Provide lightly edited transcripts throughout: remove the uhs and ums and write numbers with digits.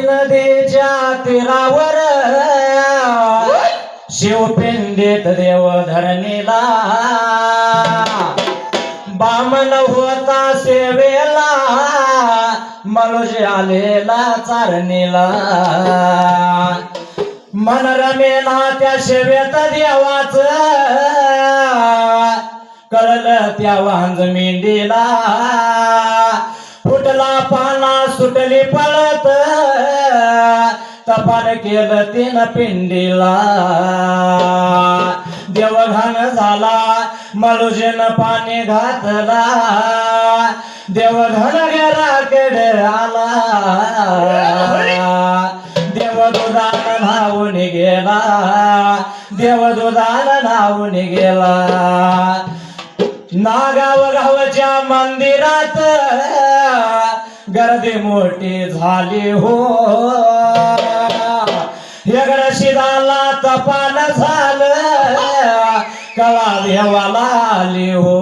नदीच्या तीरावर शिवपिंडीत देव धरणीला बामण होता सेवेला मनुज आलेला चारणीला मन रमेला त्या सेवेत देवाच कळलं त्या वांज मेंढीला फुटला पाना सुटली पळत तपान केलं तीन पिंडीला देवघान झाला मलुजेन पाणी घातला देवघान घराकडे आला देवदुधान धावून गेला देवदुधान धावून गेला नागाव गावच्या मंदिरात गर्दी मोठी झाली हो यगडशिदाला तपान झालं कळा देवाला आली हो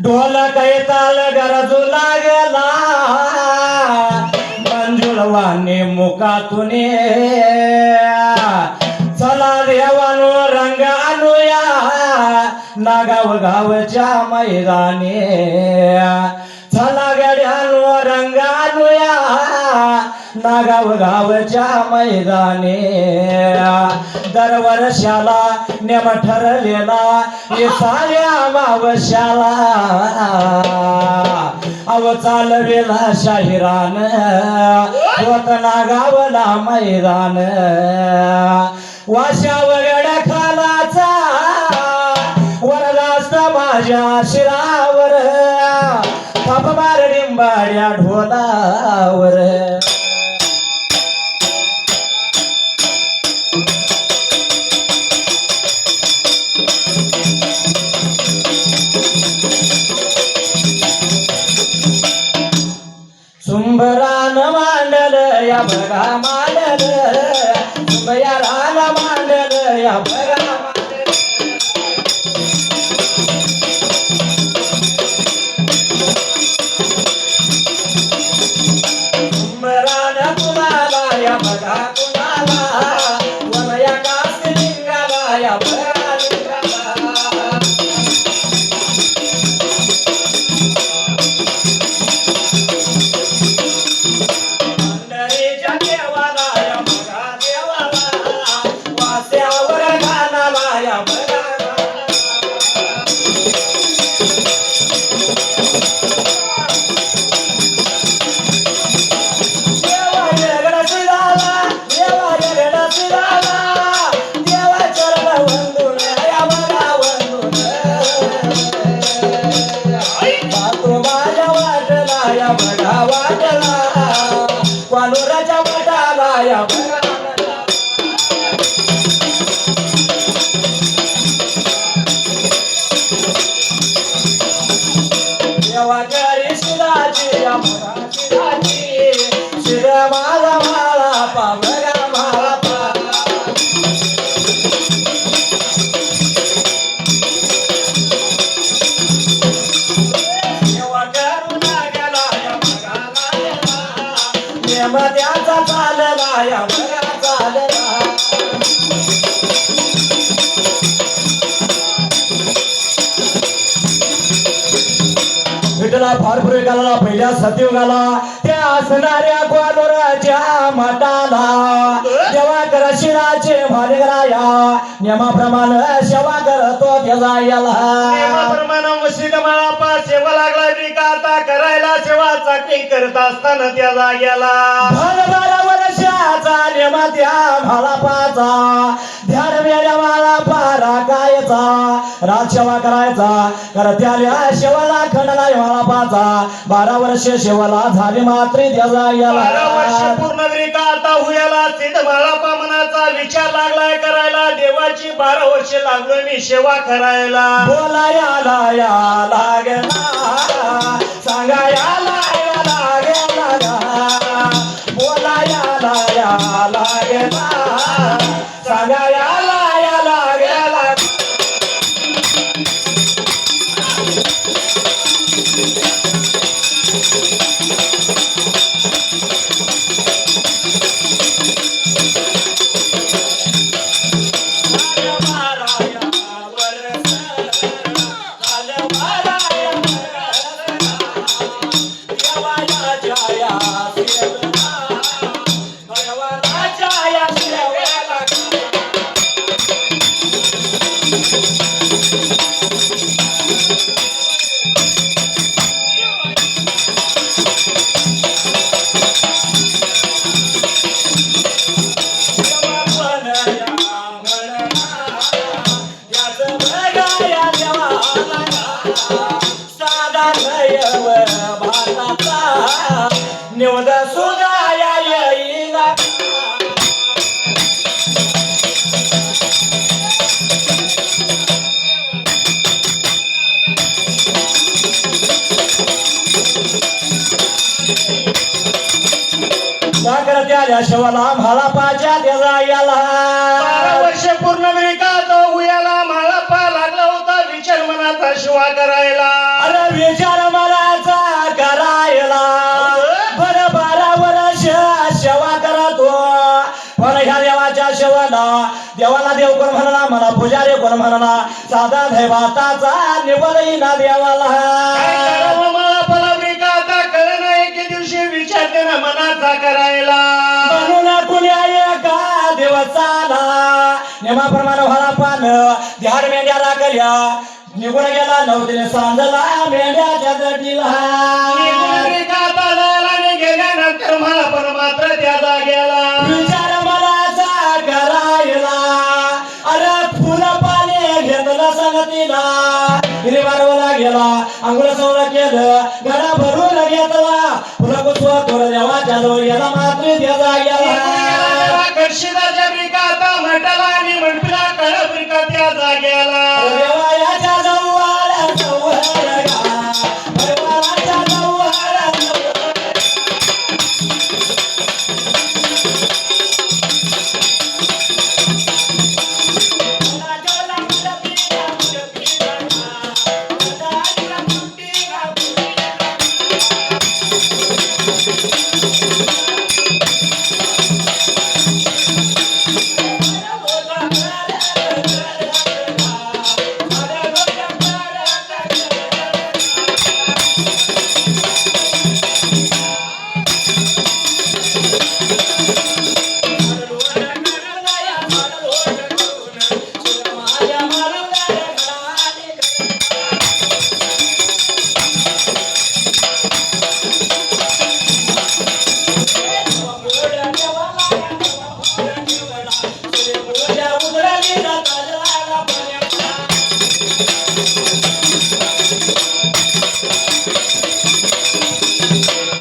ढोल कैताल गरजू लागला मंजुळवाने मुखातून चला देवानो रंग आणूया नागाव गावच्या मैदानी चला गड्यानो रंग आणूया नागाव गावच्या मैदानी दरवर्षाला नेम ठरलेला साऱ्या मावश्याला अव चालवेला शाहिरान होत नागावला मैदान वाशा वगड्या खालाचा वरदास्त माझ्या शिरावर थाप मार डिंबाड्या ढोलावर सुंबरान मांडल या बघा मांडल सुंबया रान मांडल या बघा मांडल सुंबरान कुणाला या बघा कुणाला वनया कासलिंगाला या बघा लिंगाला विठला फारपुरी गाला पहिल्या सतयुगाला त्या असणाऱ्या ग्वालोराच्या मठाला जेव्हा करशिराचे भालेगराया नियमाप्रमाणे सेवा करतो त्याचा याला नियमाप्रमाणे मशीद माळापा सेवा लागला विकाता करायला सेवा चाकरी करत असताना त्या जाग्याला 12 वर्षाचा नेमा त्या भालापाचा ध्यान मेल्या माला पारा गायचा राजसेवा करायचा कर त्याला शेवाला खंडला भालापाचा 12 वर्ष शेवाला झाली मात्र त्याचा याला 12 वर्ष पूर्ण विकाता हुयाला सिद्ध माळापा मनाचा विचार लागलाय करायला देवाची 12 वर्ष लागलो मी सेवा करायला बोलायला या लागला सांगायला लागला बोलायला या लागला सांगायला या लागला सुगाया येईना साखर त्याल्या शेवाला म्हाला पाच्या त्याचा याला 12 वर्ष पूर्ण वेळी का तो उयाला माळा पा लागला होता विचार मनाचा शिवा करायला. अरे विचार मनाचा करायला बरं 12 वर्ष सेवा करतो पण ह्या देवाच्या शेवाला देवाला देव कोण म्हणला मला पुजारी कोण म्हणला साधा दैवाताचा निवडही ना देवाला काय करावं मला पलावरी का आता कळलं नाही की दिवशी विचार त्यानं मनाचा करायला. म्हणून कुण्या एका देवचाला नेमाप्रमाणे व्हाला पान ध्यान मेंढ्या राखल्या निघून गेला नवतीने सांजला मेंढ्याच्या जटीला निघून का आता जायला आणि गेल्यानंतर मला पण मात्र त्या जागेला विचार मनाचा करायला अरे फुल पाणी घेतलं संगतीला गिरीवारवला गेला अंघोळ सवळ केलं गडा भरून घेतला फुलं कुसवा थोड देवाच्या जवळ गेला मात्र त्याचा गेला कर्शिदाच्या ब्रिका आता म्हटला आणि म्हणपिला कळ ब्रिका त्या जागेला देवाच्या जवळ जवळ देवाच्या जवळ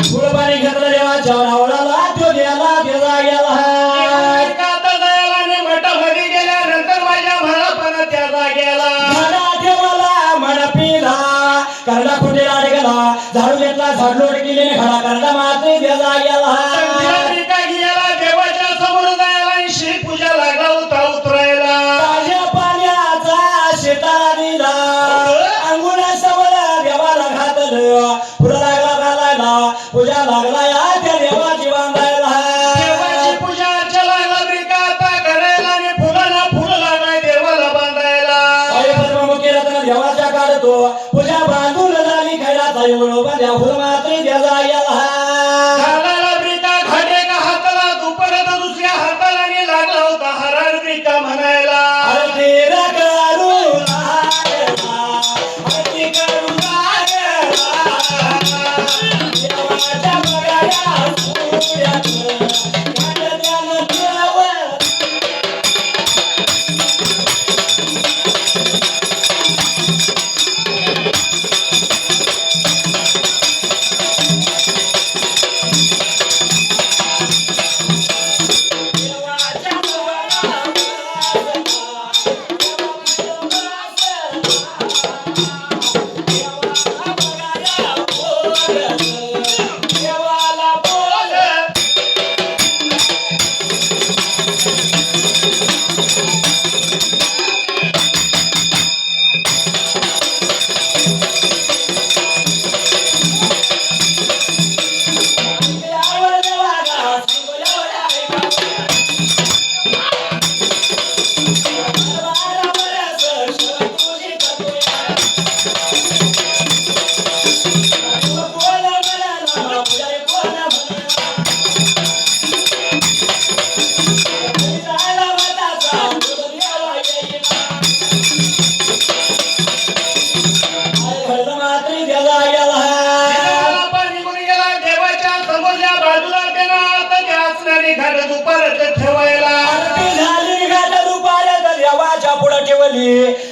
फुलपाणी घेतलं देवाच्या आवडाला तो गेला त्याचा गेला आता जायला आणि मठामध्ये गेल्यानंतर माझ्या म्हाळापण त्या जागेला म्हणा देवाला म्हणा पिला करडा खुंडीला गेला झाडू घेतला झाडलोट केली खडा करडा मात्र त्याचा गेला ब्रिका गेला देवाच्या समोर जायला आणि श्री पूजा लागला होता उतरायला ताज्या पाण्याचा शेताला दिला अंगुण सवळ देवाला घातलं फुलं लागला घालायला पूजा लागला या त्या देवाची बांधायला देवाची पूजा अर्चा लागला ब्रिका आता करायला आणि फुलाला फुल लागलाय देवाला बांधायला अरे परममुखी रत्न देवाच्या काढतो पूजा बांधून झाली खैराचा एवढं बांध्या फुल मात्र त्याचा गेला घालायला ब्रिका घाटे का हाताला दुपारात दुसऱ्या हाताला आणि लागला होता हरार ब्रिका म्हणायला आरती करू लागला, आरती करू लागला. देवाच्या बगाड्या सूर्याचं काढल्यानं देव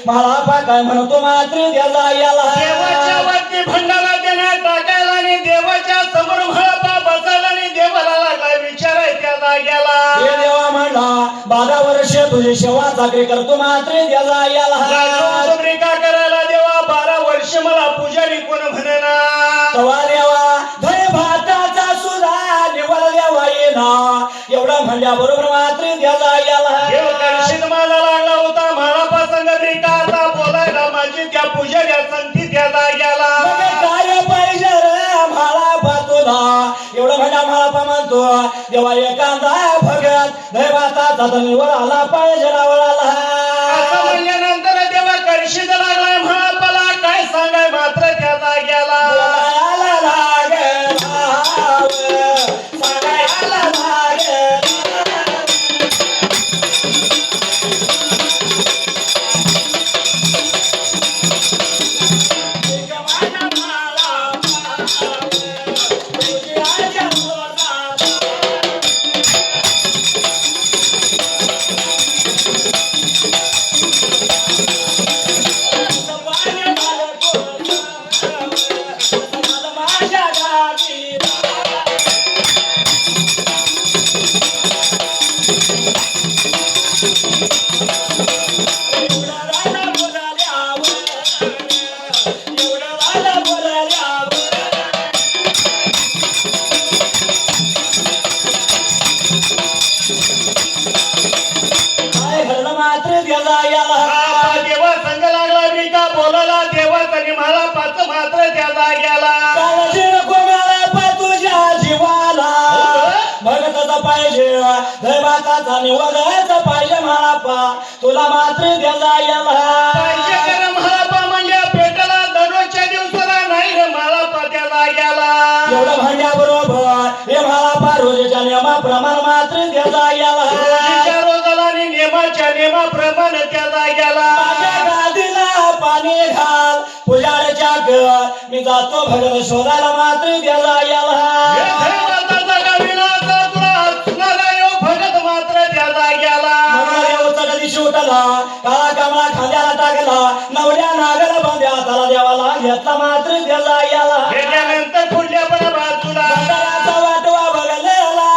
मला पाकाय म्हणतो मात्र त्याला याला देवाच्या वरती भंडारा देण्यात टाकायला आणि देवाच्या समोर भळपा बसायला आणि देव गेला हे देवा म्हणला 12 वर्ष तुझी सेवा चाकरी करतो मात्र त्याचा याला लागलो सुब्रिका करायला देवा 12 वर्ष मला पुजारी कोण म्हणेना तवा देवा धय भाताचा सुद्धा निवड देवा येना एवढा म्हणल्या बरोबर मात्र त्याचा याला देव करशीत मला लागला होता मला पासंग ब्रिका आता बोलायला माझी त्या पुजाऱ्या संगती त्याला गेला काय पाहिजे रे मला पातोला एवढं म्हणल्या मला पा म्हणतो देवा एखादा भगत धय भाताचा निवड आला पाहिजे रावळाला असं म्हणल्यानंतर देवा करशीत लागलाय महापाला काय सांगाय मात्र त्याला गेला बोलायला लागेल सांगायला लागेल एक माझ्या मला तुझी आज्ञा बोला मात्र द्याला याला देवा संग लागला ब्रिका बोलायला देवाचा मला पाच मात्र त्याला गेला काळजी नको मला तुझ्या जीवाला भगताचा पाहिजे दैवाताचा निवडायचा पाहिजे मला पा तुला मात्र द्याला याला पाहिजे कर मला पा म्हणजे पेटला दररोजच्या दिवसाला नाही रे मला पा त्याला गेला एवढं भांड्या बरोबर हे मला पा रोजच्या नियमाप्रमाणे मात्र द्याला याला रोजीच्या रोजाला आणि नेमाच्या नेमाप्रमाणे त्याला गेला माझ्या गादीला पाणी घाल पुजाऱ्याच्या घर मी जातो भगत शोधायला मात्र द्याला याला देवाचा गाविला तुला सुनाला यो भगत मात्र त्याला गेला देवचा कधी शिवटला काळा कामळा खांद्याला टाकला नवऱ्या नागला बांध्या त्याला देवाला घेतला मात्र द्याला याला त्याच्यानंतर पुढल्या पण बाजूला भंडाऱ्याचा वाटवा बघलेला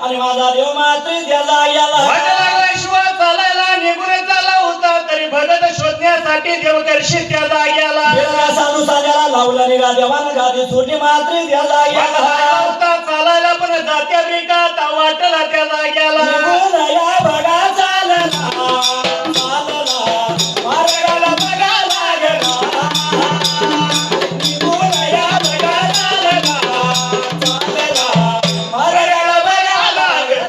आणि माझा देव मात्र द्याला याला वाट लागला शिवा चालायला निघून चालला होता तरी भगत शोधण्यासाठी देव करशी त्याला गेला देवाला साधू साध्याला लावला निघा देवानं गादी सुटी मात्र द्याला वाट याला लागला होता चालायला पण जात्या बिका वाटला त्याला गेला निघून या बघा चालला मार्गाला बघा लागला निघून या बघा चालला मार्गाला बघा लागला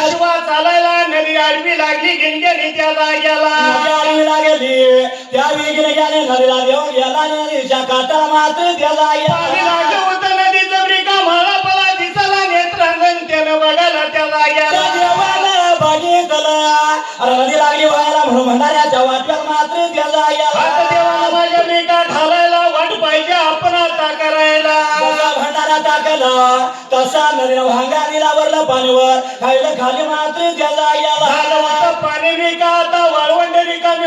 शिवा चालायला नदी आडवी लागली गिनगेली त्याला गेला लागली त्या विघ्न नदीला देऊन गेला नदीच्या काठाला मात्र त्याला पाणी लागलं होतं नदीचं ब्रिका मला पला दिसला नेत्रांगण त्यानं बघायला त्याला गेला देवाला बघितलं अरे नदी लागली व्हायला म्हणून भंडाऱ्याच्या वाट्यात मात्र त्याला आता देवाला माझ्या ब्रिका ढालायला वाट पाहिजे आपण आता करायला भंडारा टाकला तसा नदीनं भांगा दिला वरलं पाणीवर खायला खाली मात्र त्याला झालं होतं पाणी ब्रिका आता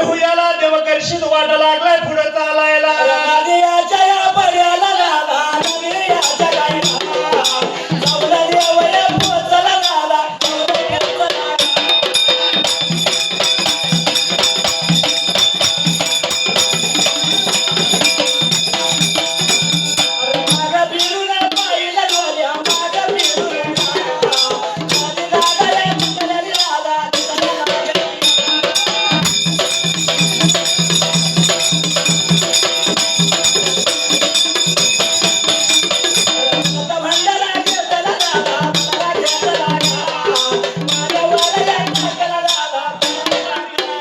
हुयाला देवकर्षित वाट लागलाय पुढे चालायला नदियाच्या या पर्याला झाला नदियाच्या गायला जाऊला देवया पोचला झाला माग फिरून पाहिलं डोल्या माग फिरून नदी लागल्या नदी लागला भंडारा घेतला झाला भंडारा घेतला माझ्या वाड्याला टाकला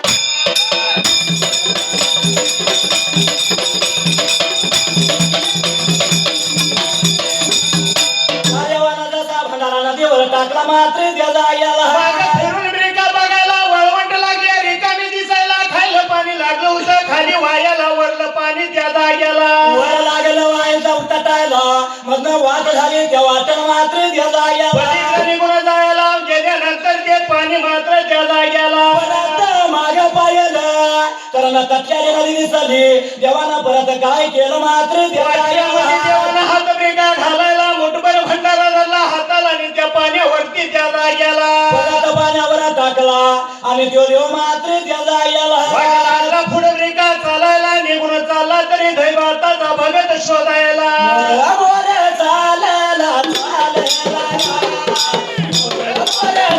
झाला जसा भंडारा नदीवर टाकला मात्र त्याला याला फिरून ब्रेका बघायला वळवंट लागली रिकामी दिसायला खायला पाणी लागलं होतं खाली वायाला वरलं पाणी त्या जाग्याला वर लागलं वायचा उतटायला मधनं वाट झाली त्या वाटण मात्र त्याला याला पलीकडे निघून जायला गेल्यानंतर ते पाणी मात्र त्या जाग्याला परत माग पाहिलं कारण तटल्याने नदी दिसली देवानं परत काय केलं मात्र त्याला याला देवानं हात ब्रेका घालायला मोठभर भंडारा धरला हाताला आणि त्या पाण्यावरती त्या जाग्याला परत पाण्यावर टाकला आणि तो देव मात्र त्याला याला लागला पुढे ब्रेका चालायला निघून चालला तरी दैवाताचा भगत शोधायला मोरे चालला चालला मोरे चालला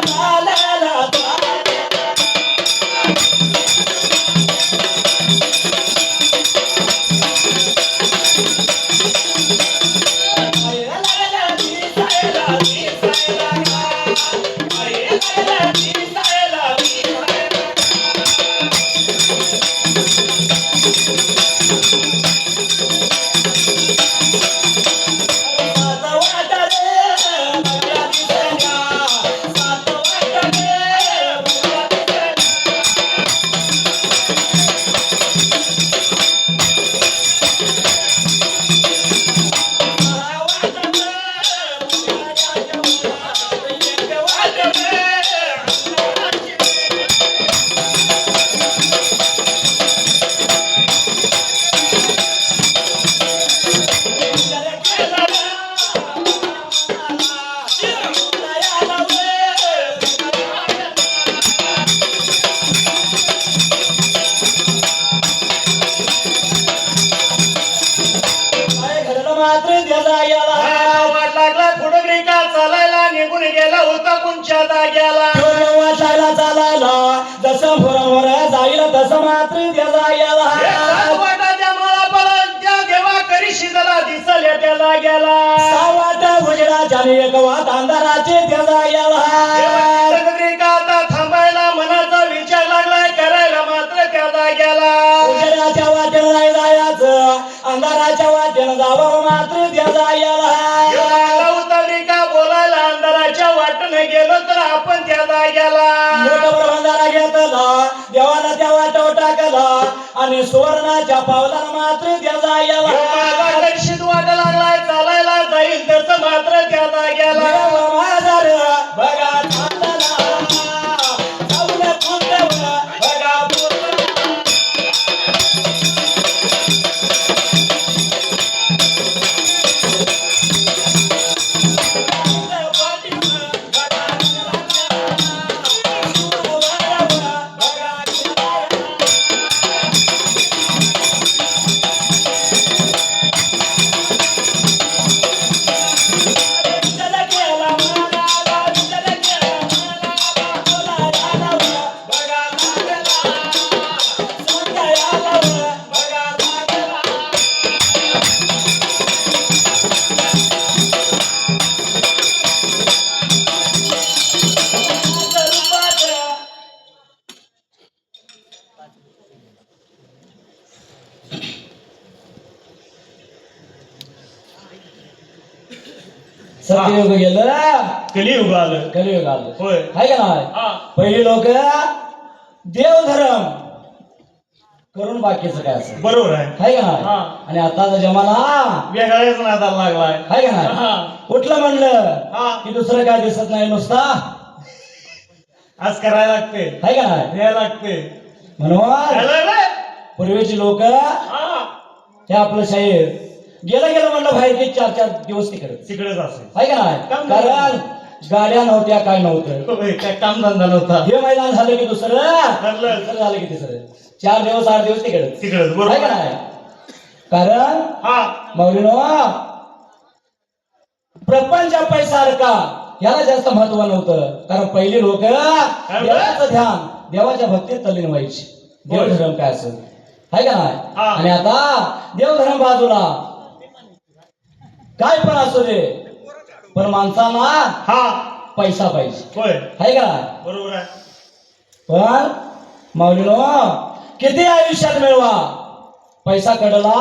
मात्र त्याला याला वाट लागला पुढे ब्रेका चालायला निघून गेला होता कोणच्या जाग्याला वाटायला चालायला जसं भोर जाईल तसं मात्र त्याला याला वाटाच्या माळापर्यंत त्या देवा करी शिजला दिसल्या त्या जाग्याला सावाट उजेडाच्या एक वाट अंधाराचे त्याला याला ब्रेका आता थांबायला मनाचा विचार लागलाय करायला मात्र त्या जाग्याला उजेडाच्या वाटेला नाही जायचं अंधाराच्या वाटेनं जावं मात्र त्याला याला ब्रेका बोलायला अंधाराच्या वाटेने गेलो तर आपण त्या जाग्याला मोठा अंधारा घेतला देवाला त्या वाटावर टाकला आणि सुवर्णाच्या पावलाला मात्र त्याला याला दर्शित वाट लागलाय चालायला जाईल तसं मात्र त्या जाग्याला बघा चालला जाऊन पुढं बघा पुढं सत्ययुग गेलं कलियुग आलं कलियुग आलं होय हाय का नाही हा पहिली लोक देवधर्म करून बाकीचं काय असं बरोबर आहे हाय का नाही हा. आणि आताचा जमाना वेगळाच नादाला लागलाय हाय का नाही हा. कुठलं म्हणलं हा. की दुसरं काय दिसत नाही नुसता आज करायला लागते हाय का नाही द्यायला लागते म्हणून पूर्वीची लोक हे आपलं शाहीर गेलं म्हणलं बाहेर की 4-4 दिवस तिकडेच असेल आहे का नाही कारण गाड्या नव्हत्या काय नव्हतं काय काम धंदा नव्हता हे मैदान झालं की दुसरं ठरलं. झालं की तिसरं 4 दिवस 8 दिवस तिकडेच आहे बरोबर का नाही कारण माऊलीनो प्रपंच पैसारखा याला जास्त महत्व नव्हतं कारण पहिली लोक देवाचं ध्यान देवाच्या भक्तीत तल्लीन व्हायची देवधर्म काय असं आहे का नाही आणि आता देवधर्म बाजूला काय पण असू दे पण माणसाला पैसा पाहिजे होय आहे का नाही बरोबर आहे पण माऊलीनो किती आयुष्यात मिळवा पैसा कडला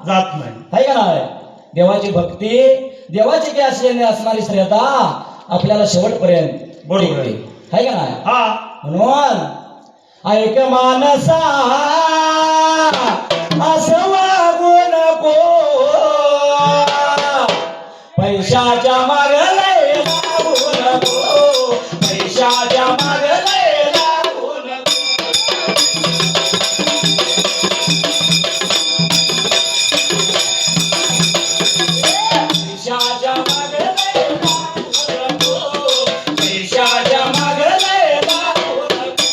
जात नाही आहे का नाही देवाची भक्ती देवाची की असणारी श्रद्धा आपल्याला शेवटपर्यंत बरोबर आहे का नाही म्हणून ऐक मानसा असं वागू नको पैशाच्या मागले लागू नको पैशाच्या मागले लागू नको पैशाच्या मागले लागू नको पैशाच्या मागले लागू नको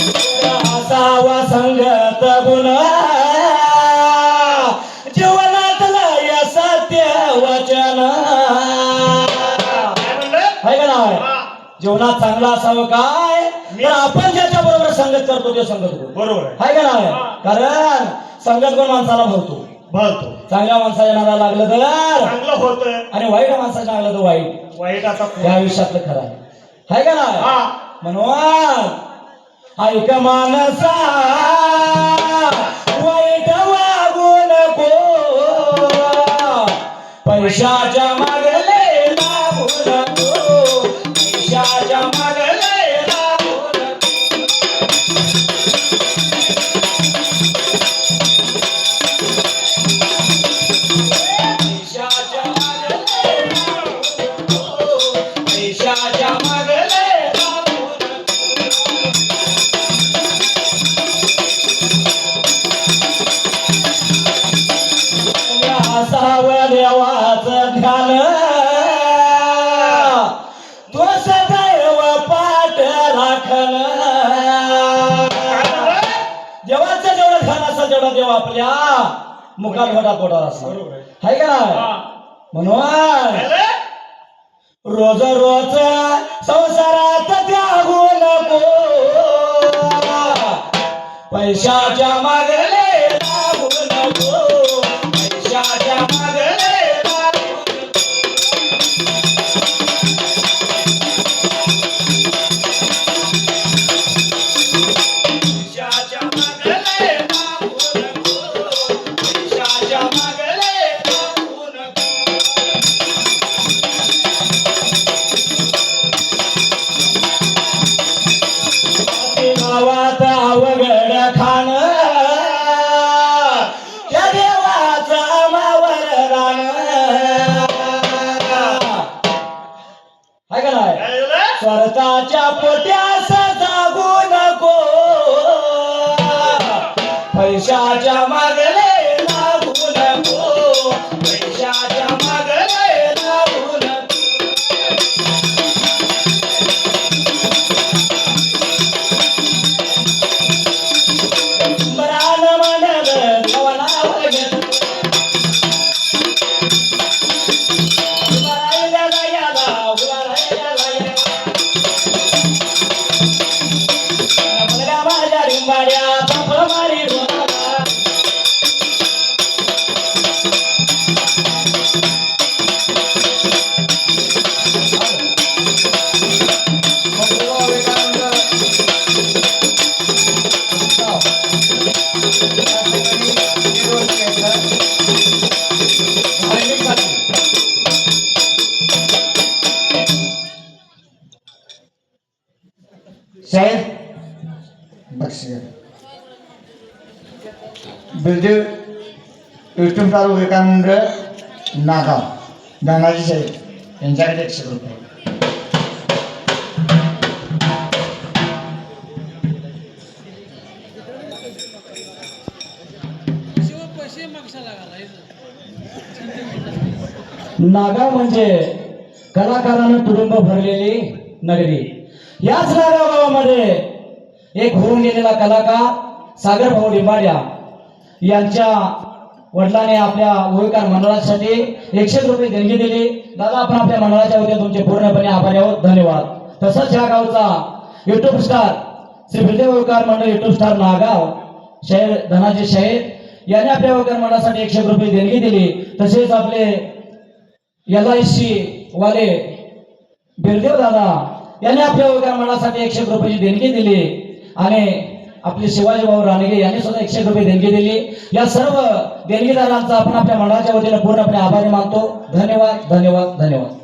असावा संगत गुण जीवनातलं सत्य वचन आहे का नाही जीवनात चांगला असावं काय तर आपण ज्याच्या बरोबर संगत करतो ते संगत गुण बरोबर आहे का नाही कारण संगत गुण माणसाला भरतो चांगल्या माणसाच्या नादाला लागलं तर चांगलं होत आणि वाईट माणसाच्या लागलं तर वाईट आता या आयुष्यातलं खरं आहे का नाही म्हणून ऐक मानसा वाईट वागू नको पैशाच्या मागले लागू नको पैशाच्या मागले लागू नको पैशाच्या मागले लागू नको पैशाच्या मागले लागू असावं देवाचं ध्यान तो सदैव पाठ राखण देवाचं जेवढं ध्यान असं तेवढा देव आपल्या मुखात पोटावर असणार आहे का नाही म्हणून रोज रोज संसारात त्यागू नको पैशाच्या मागले लागू नको पैशाच्या मागले लागू पैशाच्या मागले लागू नको पैशाच्या मागले लागू नको गावात अवघड खाण त्या देवाचा मावर रान आहे का नाही स्वतःच्या पोट्यास जागू नको पैशाच्या मागले लागू नको पैशाच्या मागले लागू नको बरान म्हणलं देवाला घेत उभारायला याला उभारायला याला माझ्या रिंबाड्या चपळ मारी डोळा साहेब बक्षीस बिरदेव युट्यूब चालू विवेकानंद नागाव धनाजी साहेब यांच्याकडे 100 रुपये. नागाव म्हणजे कलाकारानं तुडुंब भरलेली नगरी. याच नागाव गावामध्ये एक होऊन गेलेला कलाकार सागर भाऊ लिंबाड्या यांच्या वडिलांनी आपल्या ओळीकार मंडळासाठी 100 रुपये देणगी दिली. दादा, आपण आपल्या मंडळाच्या वतीने तुमचे पूर्णपणे आभारी आहोत. धन्यवाद. तसंच या गावचा युट्यूब स्टार श्री बिरदेव ओळीकार मंडळ युट्यूब स्टार नागाव शहर धनाजी शाहीर यांनी आपल्या ओळीकार मंडळासाठी 100 रुपये देणगी दिली. तसेच आपले LIC वाले बिरदेव दादा यांनी आपल्या ओळीकार मंडळासाठी 100 रुपयाची देणगी दिली आणि आपले शिवाजी भाऊ रानगे यांनी सुद्धा 100 रुपये देणगी दिली. या सर्व देणगीदारांचा आपण आपल्या मंडळाच्या वतीने पूर्णपणे आभारी मानतो. धन्यवाद, धन्यवाद, धन्यवाद.